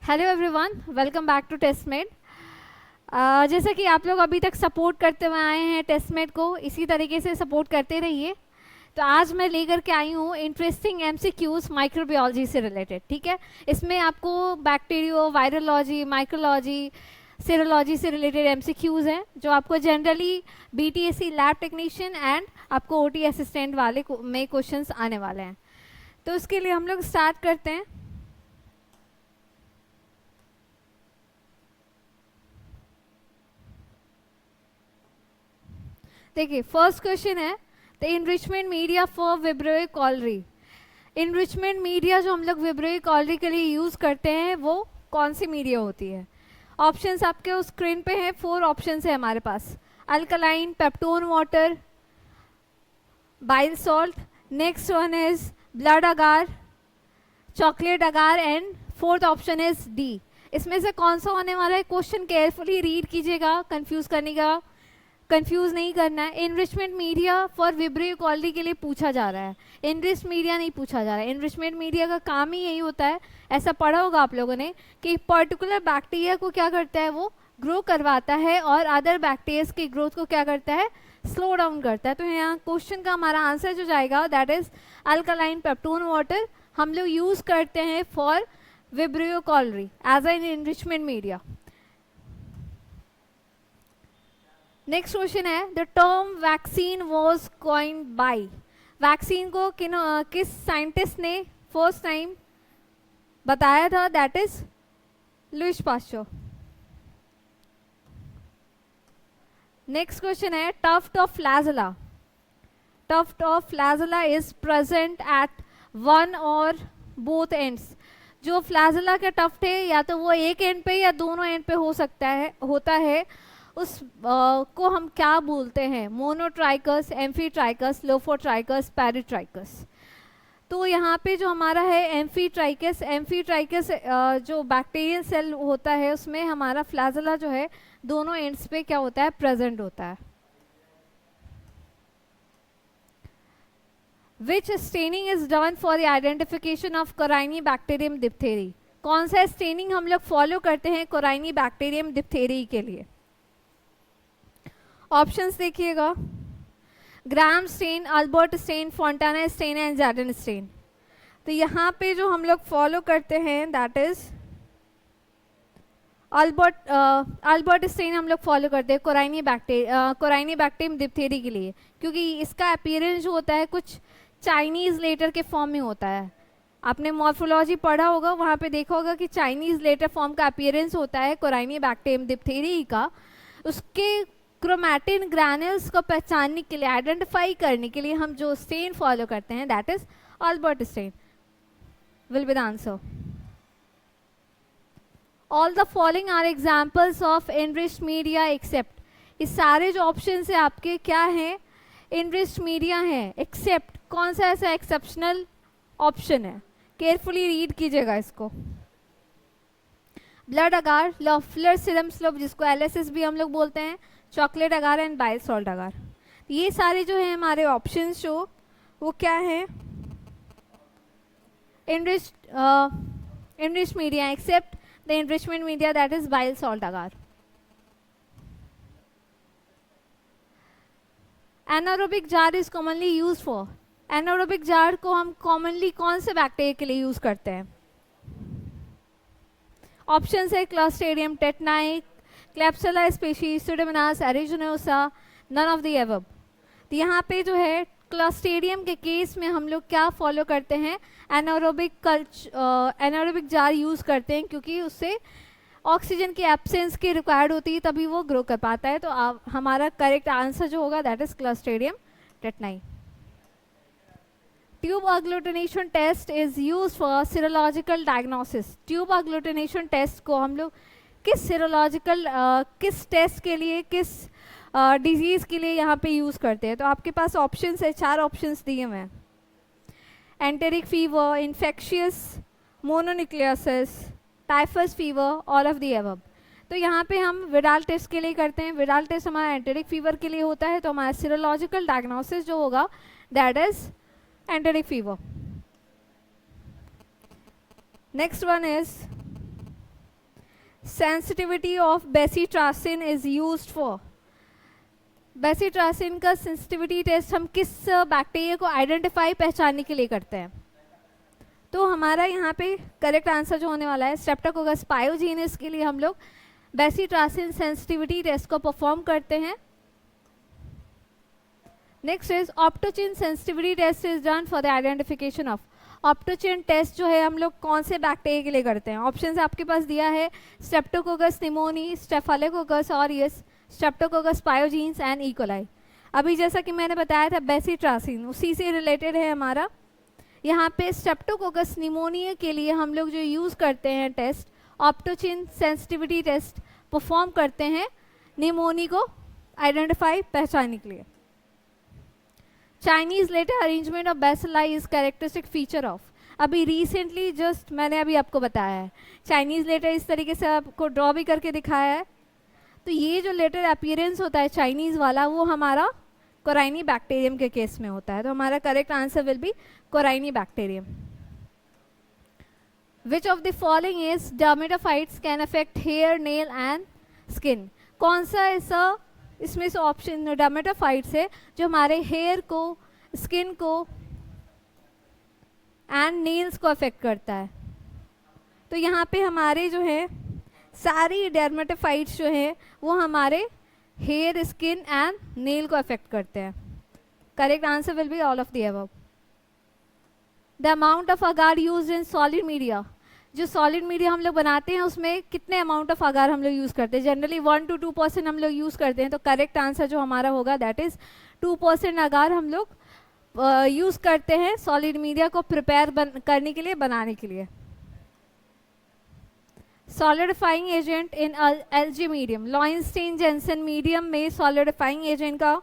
Hello everyone, welcome back to Testmate. जैसा कि आप लोग अभी तक सपोर्ट करते हुए आए हैं टेस्टमेट को, इसी तरीके से सपोर्ट करते रहिए। तो आज मैं लेकर के आई हूँ इंटरेस्टिंग एमसीक्यूज माइक्रोबायोलॉजी से रिलेटेड। ठीक है, इसमें आपको बैक्टीरियो, वायरोलॉजी, माइक्रोलॉजी, सीरोलॉजी से रिलेटेड एमसीक्यूज हैं जो आपको generally BTSC lab technician and आपको ओटी असिस्टेंट वाले में क्वेश्चंस आने वाले हैं। तो उसके लिए हम लोग स्टार्ट करते हैं। देखिए, फर्स्ट क्वेश्चन है the enrichment media for vibrio cholerae. Enrichment media जो हम लोग विब्रियो कॉलरी के लिए यूज करते हैं वो कौन सी मीडिया होती है? ऑप्शंस आपके उस स्क्रीन पे है। 4 ऑप्शंस है हमारे पास। Alkaline, peptone water, bile salt, next one is blood agar, chocolate agar and fourth option is D. इसमें से कौन सा होने वाला है? क्वेश्चन केयरफुली रीड कीजिएगा, कंफ्यूज नहीं करना है। Enrichment media for vibrio cholerae के लिए पूछा जा रहा है, इनरिच मीडिया नहीं पूछा जा रहा है। इनरिचमेंट मीडिया का काम ही यही होता है, ऐसा पढ़ा होगा आप लोगों ने, कि पर्टिकुलर बैक्टीरिया को क्या करता है, वो ग्रो करवाता है और अदर बैक्टीरिया की ग्रोथ को क्या करता है, स्लो डाउन करता है। तो यहाँ क्वेश्चन का हमारा आंसर जो जाएगा that is alkaline peptone water. हम लोग यूज करते हैं for vibrio cholerae as an enrichment media. Next question है the term vaccine was coined by. Vaccine को किस साइंटिस्ट ने फर्स्ट टाइम बताया था? That is Louis Pasteur. Next question है tuft of flagella. Tuft of flagella is present at one और both ends. जो flagella का टफ्ट है या तो वो एक एंड पे या दोनों एंड पे हो सकता है, होता है, उस को हम क्या बोलते हैं? Monotrichous, amphitrichous, lophotrichous, peritrichous. तो यहाँ पे जो हमारा है एम्फीट्राइकस, जो बैक्टीरियल सेल होता है उसमें हमारा फ्लैजेला जो है दोनों एंड्स पे क्या होता है, प्रेजेंट होता है। Which staining is done for the identification of corynebacterium diphtheriae. कौन सा स्टेनिंग हम लोग फॉलो करते हैं कोराइनी बैक्टीरियम डिप्थेरी के लिए? ऑप्शंस देखिएगा, Gram stain, Albert stain, Fontana stain and Jordan stain. तो यहाँ पे जो हम लोग फॉलो करते हैं दैट इज अल्बर्ट स्टेन हम लोग फॉलो करते हैं कोराइनी बैक्टीरियम डिप्थेरी के लिए, क्योंकि इसका अपीयरेंस जो होता है कुछ चाइनीज लेटर के फॉर्म में होता है। आपने मॉर्फोलॉजी पढ़ा होगा, वहाँ पे देखा होगा कि चाइनीज लेटर फॉर्म का अपीयरेंस होता है कोराइनी बैक्टीरियम डिप्थेरी का। उसके क्रोमैटिन ग्रैन्यूल्स को पहचानने के लिए, आइडेंटिफाई करने के लिए हम जो स्टेन फॉलो करते हैं that is Albert stain will be the answer. All the following are examples of enriched media except. इस सारे जो ऑप्शन है आपके क्या हैं? एनरिच्ड मीडिया हैं, एक्सेप्ट कौन सा ऐसा एक्सेप्शनल ऑप्शन है? केयरफुली रीड कीजिएगा इसको। Blood agar, Loeffler serum slope जिसको एलएसएस भी हम लोग बोलते हैं, chocolate agar and bile salt agar. ये सारे जो है हमारे ऑप्शंस जो वो क्या है? enriched media except the enrichment media that is bile salt agar. Anaerobic jar is commonly use for. Anaerobic jar को हम कॉमनली कौन से बैक्टीरिया के लिए यूज करते हैं? ऑप्शंस है clostridium tetani, klebsiella species, pseudomonas aeruginosa, none of the above. तो यहाँ पे जो है क्लॉस्ट्रिडियम के केस में हम लोग क्या फॉलो करते हैं? एनारोबिक जार यूज करते हैं, क्योंकि उससे ऑक्सीजन की एब्सेंस की रिक्वायर्ड होती है तभी वो ग्रो कर पाता है। तो हमारा करेक्ट आंसर जो होगा that is clostridium tetani. Tube agglutination test is use for serological diagnosis. Tube agglutination test को हम लोग किस सीरोलॉजिकल किस टेस्ट के लिए, किस डिजीज के लिए यहाँ पे यूज करते हैं? तो आपके पास ऑप्शंस है, 4 ऑप्शंस दिए हुए हैं। Enteric fever, infectious mononucleosis, typhus fever, all of the above. तो यहाँ पे हम विडाल टेस्ट के लिए करते हैं। विडाल टेस्ट हमारा एंटेरिक फीवर के लिए होता है, तो हमारा सीरोलॉजिकल डायग्नोसिस जो होगा that is enteric fever. Next one is sensitivity of bacitracin is used for? Bacitracin का सेंसिटिविटी टेस्ट हम किस बैक्टीरिया को आइडेंटिफाई पहचानने के लिए करते हैं? तो हमारा यहाँ पे करेक्ट आंसर जो होने वाला है स्ट्रेप्टोकोकस पायोजेनिस के लिए हम लोग बेसिट्रासिन सेंसिटिविटी टेस्ट को परफॉर्म करते हैं. Next is optochin sensitivity test is done for the identification of. Optochin test जो है हम लोग कौन से बैक्टीरिया के लिए करते हैं? ऑप्शन आपके पास दिया है streptococcus pneumoniae, staphylococcus aureus, streptococcus pyogenes and E coli. अभी जैसा कि मैंने बताया था बेसिट्रासिन उसी से रिलेटेड है हमारा. यहाँ पे स्ट्रेप्टोकोकस निमोनिया के लिए हम लोग जो यूज़ करते हैं test optochin sensitivity test perform करते हैं निमोनी को आइडेंटिफाई पहचानने के लिए. Chinese letter arrangement of bacilli is characteristic feature of. अभी रिसेंटली जस्ट मैंने अभी आपको बताया है चाइनीज लेटर इस तरीके से आपको ड्रॉ भी करके दिखाया है. तो ये जो लेटर अपीयरेंस होता है चाइनीज वाला वो हमारा कोराइनी बैक्टीरियम के केस में होता है. तो हमारा correct answer will be corynebacterium. Which of the following is dermatophytes can affect hair, nail and skin? कौन सा ऐसा इसमें से ऑप्शन डर्मेटोफाइट्स है जो हमारे हेयर को, स्किन को एंड नेल्स को अफेक्ट करता है? तो यहाँ पे हमारे जो है सारी डर्मेटोफाइट्स जो है वो हमारे हेयर, स्किन एंड नेल को अफेक्ट करते हैं. Correct answer will be all of the above. The amount of agar used in solid media. जो सॉलिड मीडिया हम लोग बनाते हैं उसमें कितने अमाउंट ऑफ अगार हम लोग यूज़ करते हैं? जनरली 1 to 2% हम लोग यूज़ करते हैं. तो करेक्ट आंसर जो हमारा होगा दैट इज़ 2% अगार हम लोग यूज़ करते हैं सॉलिड मीडिया को प्रिपेयर करने के लिए, बनाने के लिए. Solidifying agent in LJ medium. Lowenstein Jensen medium में सॉलिडिफाइंग एजेंट का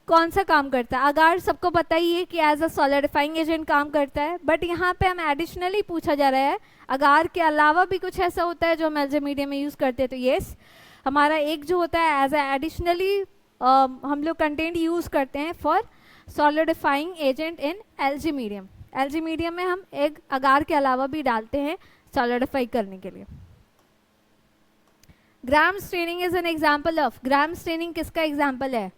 कौन सा काम करता है? अगार सबको पता ही है कि एज अ सॉलिडिफाइंग एजेंट काम करता है. बट यहाँ पे हम एडिशनली पूछा जा रहा है अगार के अलावा भी कुछ ऐसा होता है जो हम एलजी मीडियम में यूज़ करते हैं. तो येस हमारा एक जो होता है एज अ एडिशनली हम लोग कंटेंट यूज़ करते हैं for solidifying agent in LJ medium. LG medium में हम एक अगार के अलावा भी डालते हैं सॉलिडिफाई करने के लिए. Gram staining is an example of. Gram staining किसका एग्जाम्पल है?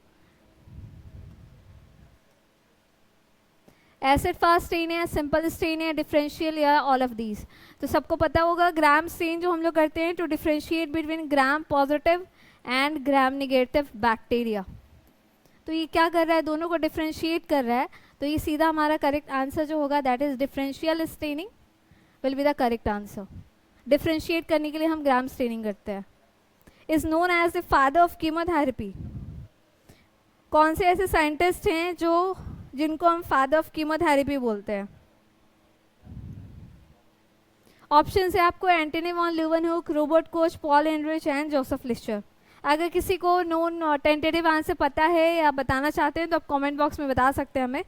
एसिड फास्ट स्टेन है, सिंपल स्टेन है, डिफरेंशियल या ऑल ऑफ दीज. तो सबको पता होगा ग्राम स्टेन जो हम लोग करते हैं to differentiate between gram positive and gram negative bacteria. तो ये क्या कर रहा है? दोनों को डिफरेंशिएट कर रहा है. तो ये सीधा हमारा करेक्ट आंसर जो होगा that is differential staining will be the correct answer. Differentiate करने के लिए हम ग्राम स्टेनिंग करते हैं. Is known as the father of chemotherapy. कौन से ऐसे साइंटिस्ट हैं जो जिनको हम फादर ऑफ कीमोथेरेपी बोलते हैं? ऑप्शन है आपको Antony van Leeuwenhoek, Robert Koch, Paul Heinrich and Joseph Lister. अगर किसी को नोन टेंटेटिव आंसर पता है या बताना चाहते हैं तो आप कमेंट बॉक्स में बता सकते हैं हमें.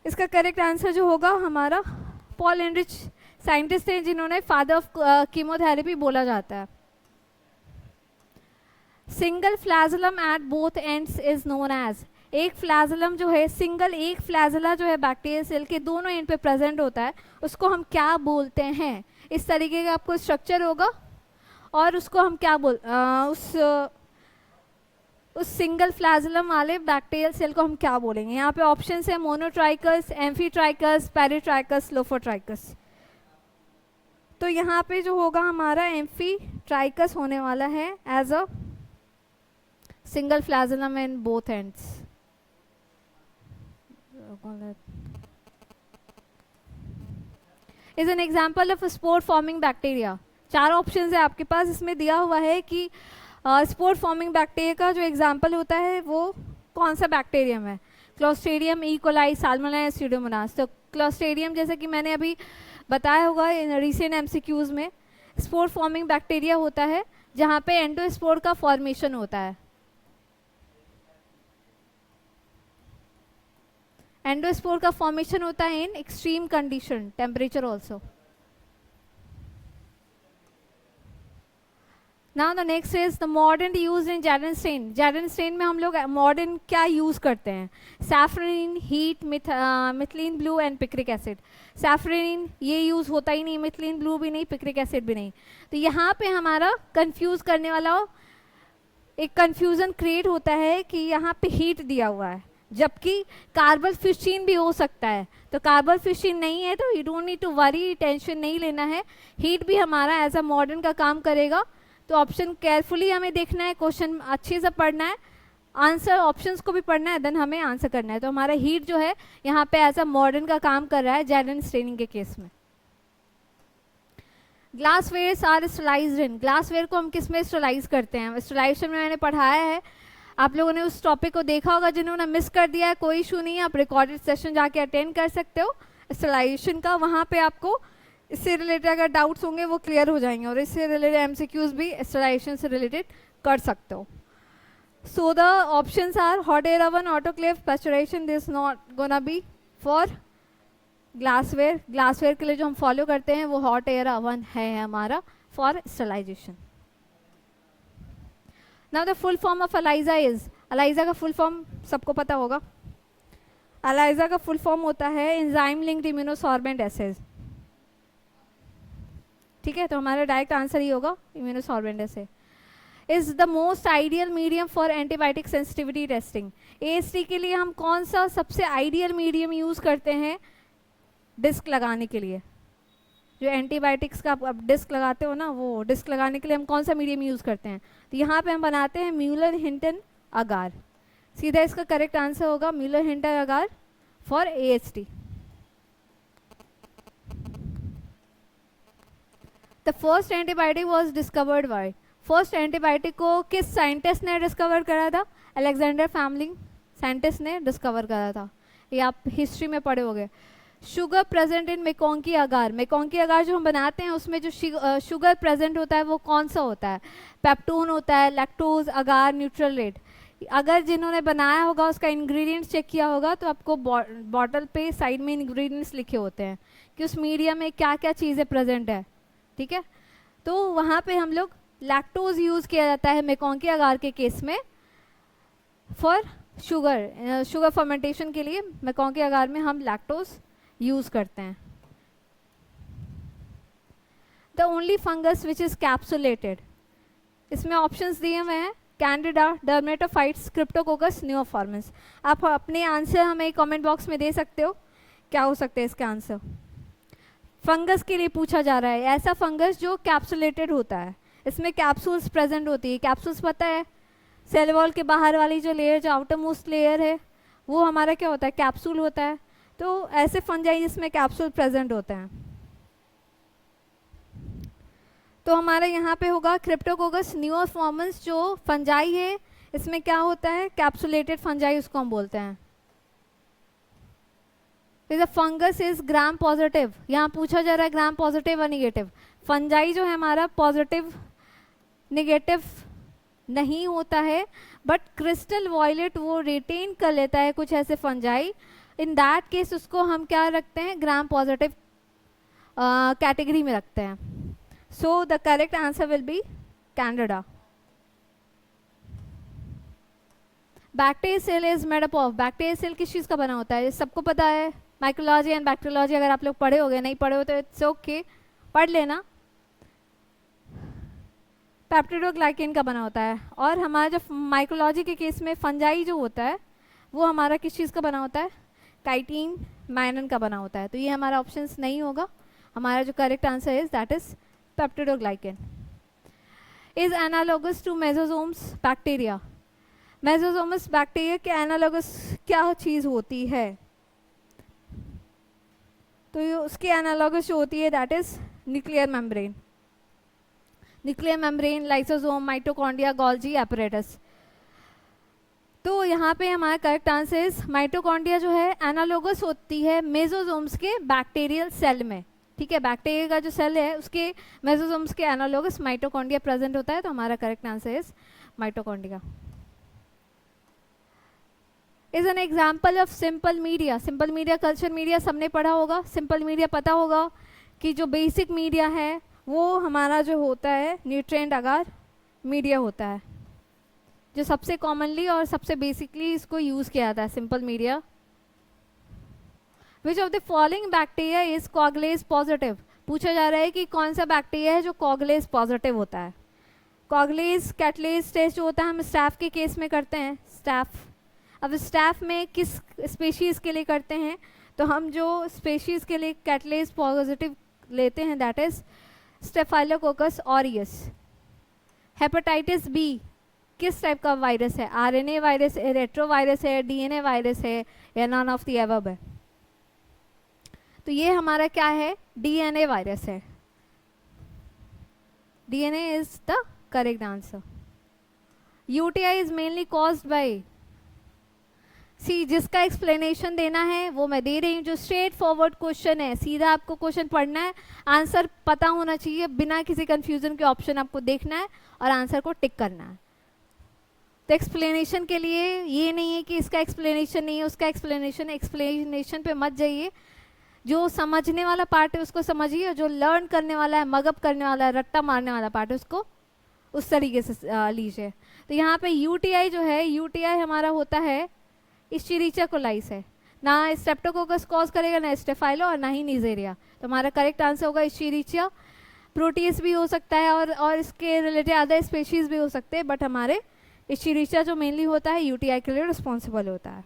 इसका करेक्ट आंसर जो होगा हमारा पॉल हेनरिच साइंटिस्ट हैं जिन्होंने फादर ऑफ कीमोथेरेपी बोला जाता है. Single flagellum at both ends is known as. एक फ्लैजलम जो है सिंगल, एक फ्लैजला जो है बैक्टीरियल सेल के दोनों एंड पे प्रेजेंट होता है उसको हम क्या बोलते हैं? इस तरीके का आपको स्ट्रक्चर होगा और उसको हम क्या उस सिंगल फ्लैजलम वाले बैक्टीरियल सेल को हम क्या बोलेंगे? यहाँ पे ऑप्शन है मोनोट्राइकस, एम्फीट्राइकस, पेरिट्राइकस, लोफोट्राइकस. तो यहाँ पे जो होगा हमारा एम्फीट्राइकस होने वाला है as a single flagellum in both ends. Is an example of spore forming bacteria. 4 option है आपके पास. इसमें दिया हुआ है कि स्पोर फॉर्मिंग बैक्टीरिया का जो एग्जाम्पल होता है वो कौन सा बैक्टीरियम है? Clostridium, E coli, salmonella, Pseudomonas. तो क्लोस्ट्रीडियम जैसे कि मैंने अभी बताया होगा इन रिसेंट एमसीक्यूज में स्पोर फॉर्मिंग बैक्टीरिया होता है जहाँ पे एंडोस्पोर का फॉर्मेशन होता है. एंडोस्पोर का फॉर्मेशन होता है in extreme condition, temperature also. Now the next is the मॉडर्न यूज इन जैडन स्टेन। जैडन स्टेन में हम लोग मॉडर्न क्या यूज करते हैं? Saffron, heat, methylene blue and picric acid. Saffron ये यूज होता ही नहीं, मिथिलीन ब्लू भी नहीं, पिक्रिक एसिड भी नहीं। तो यहाँ पे हमारा कंफ्यूज करने वाला एक कंफ्यूजन क्रिएट होता है कि यहाँ पे हीट दिया हुआ है, जबकि कार्बन 15 भी हो सकता है। तो कार्बन 15 नहीं है तो you don't need to worry, tension नहीं लेना है। हीट भी हमारा एज अ मॉडर्न का काम करेगा। तो ऑप्शन केयरफुली हमें देखना है, क्वेश्चन अच्छे से पढ़ना है, आंसर ऑप्शंस को भी पढ़ना है, देन हमें आंसर करना है। तो हमारा हीट जो है यहाँ पे एज अ मॉडर्न का काम कर रहा है जैडन स्टेनिंग के केस में। Glasswares are sterilised in. Glassware को हम किस में स्टरलाइज करते हैं? स्टरलाइजेशन में मैंने पढ़ाया है, आप लोगों ने उस टॉपिक को देखा होगा। जिन्होंने मिस कर दिया है कोई इशू नहीं है, आप रिकॉर्डेड सेशन जाके अटेंड कर सकते हो स्टरलाइजेशन का। वहाँ पे आपको इससे रिलेटेड अगर डाउट्स होंगे वो क्लियर हो जाएंगे, और इससे रिलेटेड एमसीक्यूज भी स्टरलाइजेशन से रिलेटेड कर सकते हो। So the options are hot air oven, autoclave, pasteurization. This not gonna be for glassware. Glassware के लिए जो हम फॉलो करते हैं वो हॉट एयर ओवन है हमारा for sterilization. Now the full form of ELISA is. ELISA का फुल फॉर्म सबको पता होगा। एलाइजा का फुल फॉर्म होता है एंजाइम लिंक्ड इम्यूनोसॉर्बेंट एसेज। ठीक है, तो हमारा डायरेक्ट आंसर ही होगा immunosorbent essay. Is the most ideal medium for antibiotic sensitivity testing. AST के लिए हम कौन सा सबसे आइडियल मीडियम यूज करते हैं डिस्क लगाने के लिए? जो एंटीबायोटिक्स का आप डिस्क लगाते हो ना, वो डिस्क लगाने के लिए हम कौन सा मीडियम यूज करते हैं? तो यहाँ पे हम बनाते हैं म्यूलर हिंटन अगार। सीधा इसका करेक्ट आंसर होगा Mueller Hinton agar for AST. The first antibiotic was discovered by. First antibiotic को किस साइंटिस्ट ने डिस्कवर करा था? अलेक्जेंडर फैमलिंग साइंटिस्ट ने डिस्कवर करा था, ये आप हिस्ट्री में पढ़े होंगे। शुगर प्रेजेंट इन मेकोंकी अगार। मेकोंकी अगार जो हम बनाते हैं उसमें जो शुगर प्रेजेंट होता है वो कौन सा होता है? पेप्टोन होता है, लैक्टोज, अगार, न्यूट्रलेट। अगर जिन्होंने बनाया होगा उसका इंग्रेडिएंट्स चेक किया होगा तो आपको बॉटल पे साइड में इंग्रेडिएंट्स लिखे होते हैं कि उस मीडिया में क्या क्या चीज़ें प्रेजेंट है। ठीक है, तो वहाँ पे हम लोग लैक्टोज यूज़ किया जाता है मेकोंकी अगार के केस में फॉर शुगर फर्मेंटेशन के लिए। मेकोंकी अगार में हम लैक्टोज यूज करते हैं। The only fungus which is capsulated. इसमें ऑप्शंस दिए हुए हैं कैंडिडा, डर्मेटोफाइट्स, क्रिप्टोकोकस, नियोफॉर्मिस। आप अपने आंसर हमें कमेंट बॉक्स में दे सकते हो, क्या हो सकते हैं इसका आंसर। फंगस के लिए पूछा जा रहा है, ऐसा फंगस जो कैप्सुलेटेड होता है, इसमें कैप्सूल्स प्रेजेंट होती है। कैप्सूल्स पता है, सेल वॉल के बाहर वाली जो लेयर, जो आउटर मोस्ट लेयर है, वो हमारा क्या होता है? कैप्सूल होता है। तो ऐसे फंजाई जिसमें कैप्सूल प्रेजेंट होते हैं, तो हमारे यहाँ पे होगा क्रिप्टोकोकस नियोफॉर्मिस। जो फंजाई है इसमें क्या होता है? कैप्सुलेटेड फंजाई उसको हम बोलते हैं। Fungus is gram positive. यहाँ पूछा जा रहा है ग्राम पॉजिटिव और निगेटिव। फंजाई जो है हमारा पॉजिटिव निगेटिव नहीं होता है, बट क्रिस्टल वॉयलेट वो रिटेन कर लेता है कुछ ऐसे फंजाई। इन दैट केस उसको हम क्या रखते हैं? ग्राम पॉजिटिव कैटेगरी में रखते हैं। So the correct answer will be candida. Bacterial cell is made up of. Bacterial cell किस चीज़ का बना होता है? ये सबको पता है, माइक्रोलॉजी एंड बैक्टीरियोलॉजी अगर आप लोग पढ़े होगे, नहीं पढ़े हो तो इट्स ओके, पढ़ लेना। पेप्टिडोग्लाइकेन का बना होता है। और हमारा जो माइक्रोलॉजी के केस में फंजाई जो होता है वो हमारा किस चीज़ का बना होता है? काइटिन माइनन का बना होता है। तो ये हमारा ऑप्शंस नहीं होगा, हमारा जो correct answer is that is peptidoglycan. Is analogous to mesosomes bacteria. Mesosomes bacteria के एनालोगस क्या चीज़ होती है? तो ये उसकी एनालोगस जो होती है that is nuclear membrane. Nuclear membrane, lysosome, mitochondria, Golgi apparatus. तो यहाँ पे हमारा करेक्ट आंसर इज माइटोकॉन्ड्रिया जो है एनालोगस होती है मेसोसोम्स के बैक्टीरियल सेल में। ठीक है, बैक्टीरिया का जो सेल है उसके मेसोसोम्स के एनालोगस माइटोकॉन्ड्रिया प्रेजेंट होता है। तो हमारा correct answer is mitochondria. Is an example of simple media. Simple media culture media सबने पढ़ा होगा। सिंपल मीडिया पता होगा कि जो बेसिक मीडिया है वो हमारा जो होता है न्यूट्रिएंट अगार, मीडिया होता है, जो सबसे कॉमनली और सबसे बेसिकली इसको यूज़ किया जाता है, simple media. Which of the following bacteria is coagulase positive, पूछा जा रहा है कि कौन सा बैक्टीरिया है जो कॉगलेज पॉजिटिव होता है। कॉगलेज कैटलेज टेस्ट जो होता है हम स्टैफ के केस में करते हैं, स्टैफ। अब स्टैफ में किस स्पेशीज़ के लिए करते हैं, तो हम जो स्पेशीज़ के लिए कैटलेज पॉजिटिव लेते हैं that is staphylococcus aureus. Hepatitis B किस टाइप का वायरस है, आरएनए वायरस है, रेट्रोवायरस है, डीएनए वायरस है, या नॉन ऑफ द अबव है। तो ये हमारा क्या है, डीएनए वायरस है। DNA is the correct answer. UTI is mainly caused by, C जिसका एक्सप्लेनेशन देना है वो मैं दे रही हूँ, जो स्ट्रेट फॉरवर्ड क्वेश्चन है, सीधा आपको क्वेश्चन पढ़ना है, आंसर पता होना चाहिए, बिना किसी कंफ्यूजन के ऑप्शन आपको देखना है और आंसर को टिक करना है। तो एक्सप्लेनेशन के लिए ये नहीं है कि इसका एक्सप्लेनेशन नहीं है, उसका एक्सप्लेनेशन, एक्सप्लेनेशन पे मत जाइए। जो समझने वाला पार्ट है उसको समझिए, और जो लर्न करने वाला है, मगअप करने वाला है, रट्टा मारने वाला पार्ट है उसको उस तरीके से लीजिए। तो यहाँ पे यूटीआई जो है, यूटीआई हमारा होता है इश्चीरिचिया कोलाई से, ना स्ट्रेप्टोकोकस कॉज करेगा, ना स्टेफाइलो और ना ही नीजेरिया। तो हमारा करेक्ट आंसर होगा इश्चीरिचिया। प्रोटीज भी हो सकता है और इसके रिलेटेड अदर स्पेशीज भी हो सकते हैं, बट हमारे इश्चीरिचिया जो मेनली होता है यूटीआई के लिए रिस्पॉन्सिबल होता है।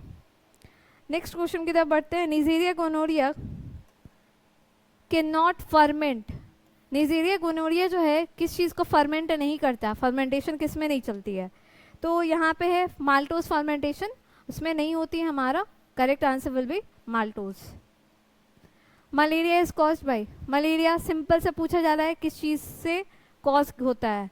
नेक्स्ट क्वेश्चन की तरफ बढ़ते हैं। Neisseria gonorrhoeae can not ferment, neisseria gonorrhoeae जो है किस चीज़ को फर्मेंट नहीं करता, फर्मेंटेशन किस में नहीं चलती है, तो यहाँ पे है माल्टोज फर्मेंटेशन, उसमें नहीं होती है। हमारा correct answer will B maltose. Malaria is caused by, malaria simple से पूछा जा रहा है किस चीज़ से कॉज होता है,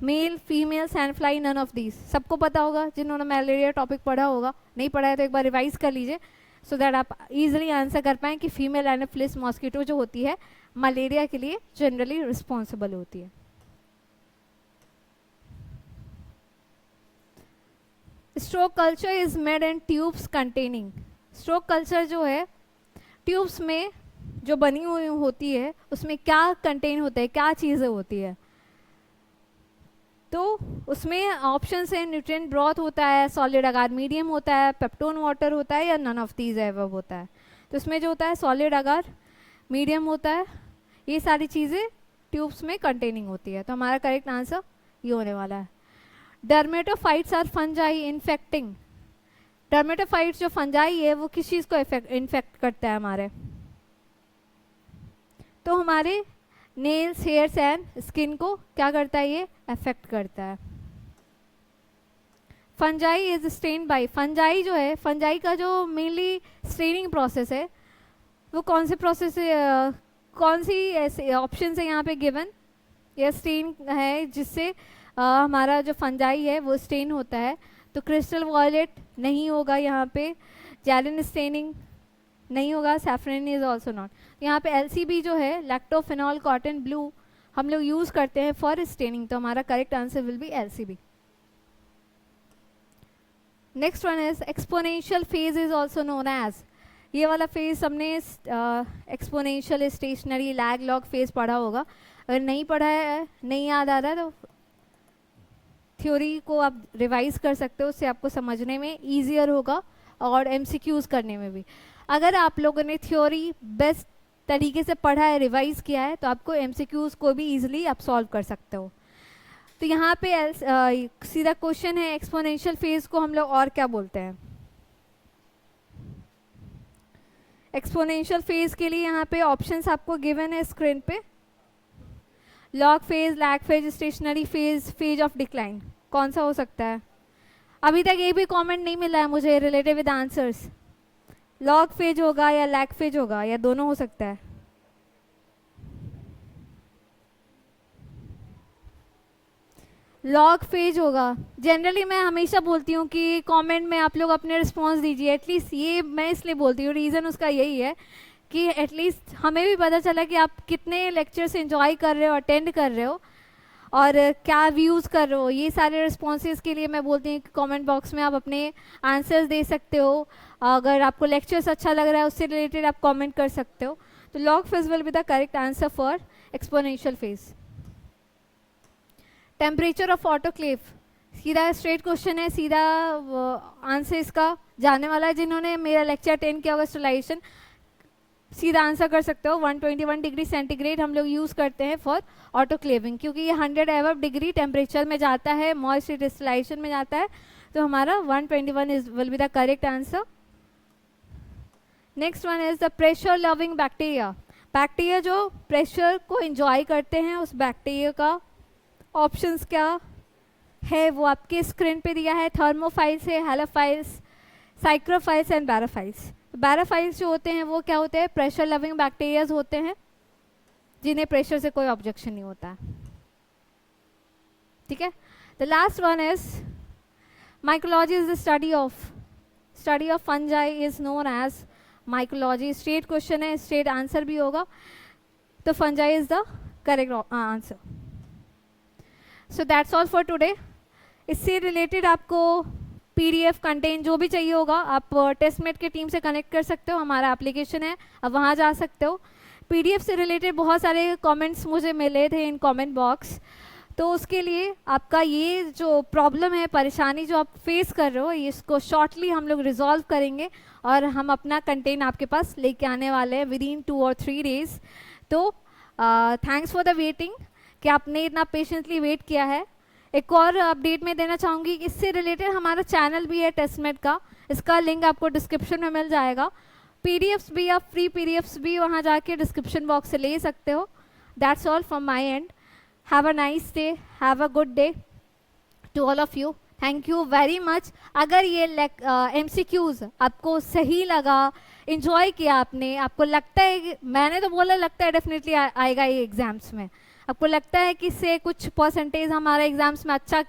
male, female, sandfly, none of these. सबको पता होगा जिन्होंने मलेरिया टॉपिक पढ़ा होगा, नहीं पढ़ा है तो एक बार रिवाइज कर लीजिए सो दैट आप इजीली आंसर कर पाएँ कि फीमेल एनाफिलिस मॉस्किटो जो होती है मलेरिया के लिए जनरली रिस्पॉन्सिबल होती है। Stroke culture is made in tubes containing, stroke culture जो है ट्यूब्स में जो बनी हुई होती है उसमें क्या कंटेन होता है, क्या चीज़ें होती है, तो उसमें ऑप्शन है न्यूट्रिएंट ब्रॉथ होता है, सॉलिड अगार मीडियम होता है, पेप्टोन वाटर होता है, या नन ऑफ दीज एबव होता है। तो इसमें जो होता है सॉलिड अगार मीडियम होता है, ये सारी चीज़ें ट्यूब्स में कंटेनिंग होती है। तो हमारा करेक्ट आंसर ये होने वाला है। Dermatophytes are fungi infecting, dermatophytes जो फंजाई है वो किस चीज़ को इन्फेक्ट करता है हमारे, तो हमारे नेल्स, हेयर्स एंड स्किन को क्या करता है, ये अफेक्ट करता है। Fungi is stain by, fungi जो है, फंजाई का जो मेनली स्टेनिंग प्रोसेस है वो कौन से प्रोसेस से, कौन सी ऐसे ऑप्शन है यहाँ पे गिवन, या स्टेन है जिससे हमारा जो फंजाई है वो स्टेन होता है, तो क्रिस्टल वॉयलेट नहीं होगा यहाँ पे, जैलिन स्टेनिंग नहीं होगा, सैफरन इज ऑल्सो नॉट। यहाँ पे एलसीबी जो है लैक्टोफिनॉल कॉटन ब्लू हम लोग यूज़ करते हैं फॉर स्टेनिंग, तो हमारा correct answer will be LCB. Next one is exponential phase is also known as, ये वाला फेज हमने exponential stationary lag log phase पढ़ा होगा, अगर नहीं पढ़ा है, नहीं याद आ रहा है तो थ्योरी को आप रिवाइज कर सकते हो, उससे आपको समझने में ईजियर होगा और एमसीक्यूज करने में भी। अगर आप लोगों ने थ्योरी बेस्ट तरीके से पढ़ा है, रिवाइज किया है, तो आपको एमसीक्यूज को भी इजीली आप सॉल्व कर सकते हो। तो यहाँ पे सीधा क्वेश्चन है एक्सपोनेंशियल फेज को हम लोग और क्या बोलते हैं। एक्सपोनेंशियल फेज के लिए यहाँ पे ऑप्शंस आपको गिवन है स्क्रीन पे, log phase, lag phase, stationary phase, phase of decline, कौन सा हो सकता है। अभी तक ये भी कमेंट नहीं मिला है मुझे related with answers, log phase होगा या लैग फेज होगा या दोनों हो सकता है। लॉग फेज होगा। जनरली मैं हमेशा बोलती हूँ कि कमेंट में आप लोग अपने रिस्पॉन्स दीजिए, एटलीस्ट ये मैं इसलिए बोलती हूँ, रीज़न उसका यही है कि एटलीस्ट हमें भी पता चला कि आप कितने लेक्चर्स एंजॉय कर रहे हो, अटेंड कर रहे हो और क्या व्यूज़ कर रहे हो। ये सारे रिस्पॉन्सेज के लिए मैं बोलती हूँ कि कमेंट बॉक्स में आप अपने आंसर्स दे सकते हो, अगर आपको लेक्चर्स अच्छा लग रहा है उससे रिलेटेड आप कमेंट कर सकते हो। तो log phase will be the correct answer for exponential phase. Temperature of autoclave, सीधा स्ट्रेट क्वेश्चन है, सीधा आंसर इसका जाने वाला है। जिन्होंने मेरा लेक्चर अटेंड किया होगा स्टरलाइजेशन, सीधा आंसर कर सकते हो। 121 डिग्री सेंटीग्रेड हम लोग यूज़ करते हैं फॉर ऑटोक्लेविंग, क्योंकि ये 100 एबव डिग्री टेम्परेचर में जाता है, मॉइस्ट डिस्टिलेशन में जाता है, तो हमारा 121 is will be the correct answer. Next one is the pressure loving bacteria. Bacteria जो प्रेशर को इंजॉय करते हैं, उस बैक्टीरिया का ऑप्शंस क्या है वो आपके स्क्रीन पे दिया है। थर्मोफाइल्स है, हेलोफाइल्स, साइक्रोफाइल्स एंड बैरोफाइल्स। बैरोफाइल्स जो होते हैं वो क्या होते हैं, प्रेशर लविंग बैक्टीरियाज होते हैं, जिन्हें प्रेशर से कोई ऑब्जेक्शन नहीं होता है। ठीक है, the last one is mycology is the study of fungi is known as mycology. Straight question है, स्ट्रेट आंसर भी होगा, तो fungi is the correct answer. So that's all for today. इससे रिलेटेड आपको PDF कंटेंट जो भी चाहिए होगा, आप टेस्टमेट के टीम से कनेक्ट कर सकते हो, हमारा एप्लीकेशन है, आप वहाँ जा सकते हो। PDF से रिलेटेड बहुत सारे कमेंट्स मुझे मिले थे इन कमेंट बॉक्स, तो उसके लिए आपका ये जो प्रॉब्लम है, परेशानी जो आप फेस कर रहे हो, इसको शॉर्टली हम लोग रिजॉल्व करेंगे और हम अपना कंटेंट आपके पास लेके आने वाले हैं विद इन 2 और 3 डेज। तो थैंक्स फॉर द वेटिंग कि आपने इतना पेशेंटली वेट किया है। एक और अपडेट मैं देना चाहूँगी, इससे रिलेटेड हमारा चैनल भी है टेस्टमेट का, इसका लिंक आपको डिस्क्रिप्शन में मिल जाएगा। PDFs भी, आप फ्री PDFs भी वहाँ जाके डिस्क्रिप्शन बॉक्स से ले सकते हो। That's all from my end. Have a nice day, have a good day to all of you. Thank you very much. अगर ये MCQs आपको सही लगा, इन्जॉय किया आपने, आपको लगता है, मैंने तो बोला लगता है डेफिनेटली आएगा ये एग्जाम्स में, आपको लगता है कि इससे कुछ परसेंटेज हमारे एग्जाम्स में अच्छा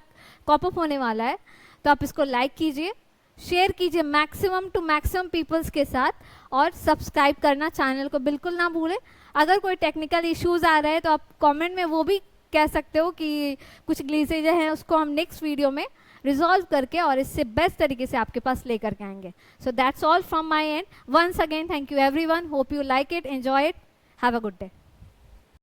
कॉपअप होने वाला है, तो आप इसको लाइक कीजिए, शेयर कीजिए मैक्सिमम टू मैक्सिमम पीपल्स के साथ, और सब्सक्राइब करना चैनल को बिल्कुल ना भूलें। अगर कोई टेक्निकल इश्यूज आ रहे हैं तो आप कमेंट में वो भी कह सकते हो कि कुछ ग्लिचेज हैं, उसको हम नेक्स्ट वीडियो में रिजॉल्व करके और इससे बेस्ट तरीके से आपके पास लेकर के आएंगे। So that's all from my end. Once again thank you everyone, hope you like it, enjoy it, have a good day.